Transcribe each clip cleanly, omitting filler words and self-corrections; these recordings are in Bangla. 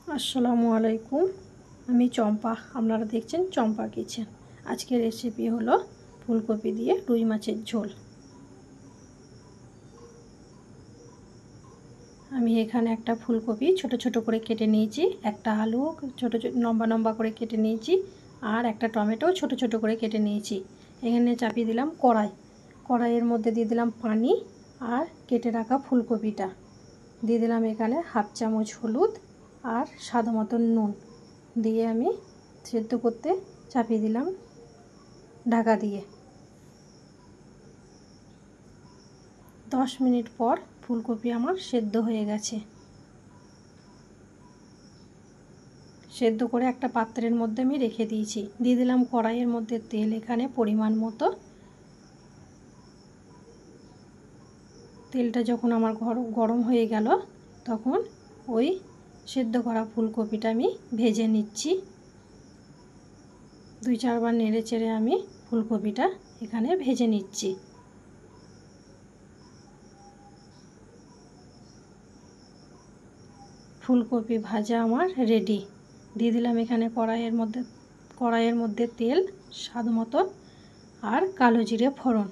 আসসালামু আলাইকুম। আমি চম্পা, আপনারা দেখছেন চম্পা কিচেন। আজকের রেসিপি হলো ফুলকপি দিয়ে রুই মাছের ঝোল। আমি এখানে একটা ফুলকপি ছোট ছোট করে কেটে নিয়েছি, একটা আলু ছোট ছোট লম্বা লম্বা করে কেটে নিয়েছি, আর একটা টমেটো ছোট ছোট করে কেটে নিয়েছি। এখানে চাপিয়ে দিলাম কড়াইয়ের মধ্যে দিয়ে দিলাম পানি আর কেটে রাখা ফুলকপিটা দিয়ে দিলাম। এখানে হাফ চামচ হলুদ আর স্বাদ মতন নুন দিয়ে আমি সেদ্ধ করতে চাপিয়ে দিলাম ঢাকা দিয়ে। 10 মিনিট পর ফুলকপি আমার সেদ্ধ হয়ে গেছে। সেদ্ধ করে একটা পাত্রের মধ্যে আমি রেখে দিয়েছি। দিয়ে দিলাম কড়াইয়ের মধ্যে তেল, এখানে পরিমাণ মতো। তেলটা যখন আমার গরম হয়ে গেল তখন ওই সেদ্ধ করা ফুলকপিটা আমি ভেজে নিচ্ছি। 2-4 বার নেড়ে চেড়ে আমি ফুলকপিটা এখানে ভেজে নিচ্ছি। ফুলকপি ভাজা আমার রেডি। দিয়ে দিলাম এখানে কড়াইয়ের মধ্যে তেল স্বাদ মতো আর কালো জিরে ফোড়ন।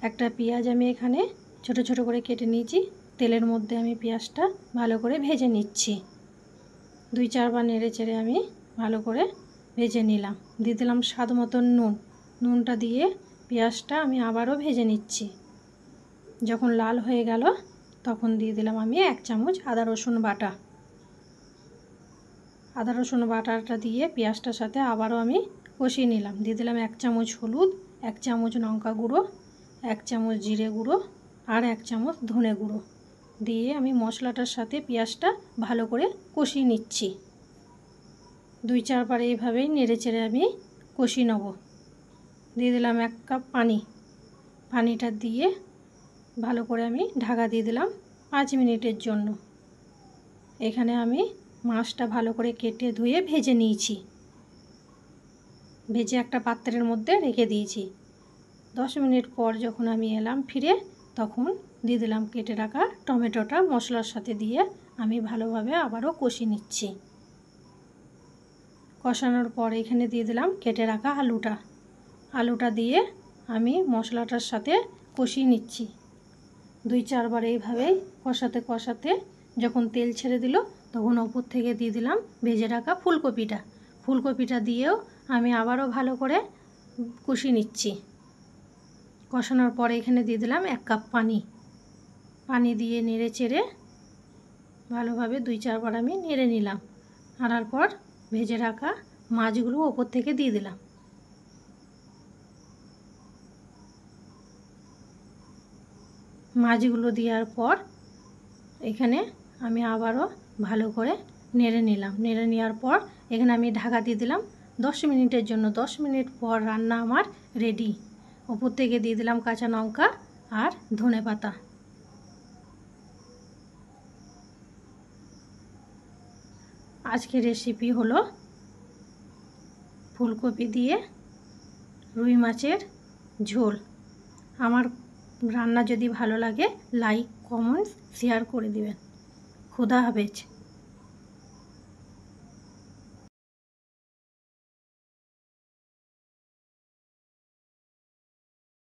একটা পেঁয়াজ আমি এখানে ছোট ছোট করে কেটে নিয়েছি। তেলের মধ্যে আমি পেঁয়াজটা ভালো করে ভেজে নিচ্ছি। 2-4 বার নেড়ে চেড়ে আমি ভালো করে ভেজে নিলাম। দিয়ে দিলাম স্বাদ মতন নুনটা দিয়ে পেঁয়াজটা আমি আবারও ভেজে নিচ্ছি। যখন লাল হয়ে গেল তখন দিয়ে দিলাম আমি 1 চামচ আদা রসুন বাটাটা দিয়ে পেঁয়াজটার সাথে আবারও আমি কষিয়ে নিলাম। দিয়ে দিলাম 1 চামচ হলুদ, 1 চামচ লঙ্কা গুঁড়ো, 1 চামচ জিরে গুঁড়ো আর 1 চামচ ধনে গুঁড়ো দিয়ে আমি মশলাটার সাথে পেঁয়াজটা ভালো করে কষিয়ে নিচ্ছি। 2-4 বার এইভাবেই নেড়ে চেড়ে আমি কষিয়ে নেব। দিয়ে দিলাম 1 কাপ পানিটা দিয়ে ভালো করে আমি ঢাকা দিয়ে দিলাম 5 মিনিটের জন্য। এখানে আমি মাছটা ভালো করে কেটে ধুয়ে ভেজে নিয়েছি, ভেজে একটা পাত্রের মধ্যে রেখে দিয়েছি। 10 মিনিট পর যখন আমি এলাম ফিরে, তখন দিয়ে দিলাম কেটে রাখা টমেটোটা মশলার সাথে দিয়ে আমি ভালোভাবে আবারও কষিয়ে নিচ্ছি। কষানোর পর এখানে দিয়ে দিলাম কেটে রাখা আলুটা দিয়ে আমি মশলাটার সাথে কষিয়ে নিচ্ছি। 2-4 বার এইভাবেই কষাতে যখন তেল ছেড়ে দিল তখন ওপর থেকে দিয়ে দিলাম ভেজে রাখা ফুলকপিটা দিয়েও আমি আবারও ভালো করে কষিয়ে নিচ্ছি। কষানোর পরে এখানে দিয়ে দিলাম 1 কাপ পানি দিয়ে নেড়ে চেড়ে ভালোভাবে 2-4 বার আমি নেড়ে নিলাম। নাড়ার পর ভেজে রাখা মাছগুলো ওপর থেকে দিয়ে দিলাম। মাছগুলো দেওয়ার পর এখানে আমি আবারও ভালো করে নেড়ে নেওয়ার পর এখানে আমি ঢাকা দিয়ে দিলাম 10 মিনিটের জন্য। 10 মিনিট পর রান্না আমার রেডি। ওপর থেকে দিয়ে দিলাম কাঁচা লঙ্কা আর ধনেপাতা। আজকের রেসিপি হলো ফুলকপি দিয়ে রুই মাছের ঝোল। আমার রান্না যদি ভালো লাগে লাইক, কমেন্টস, শেয়ার করে দিবেন। খুদা হাফেজ।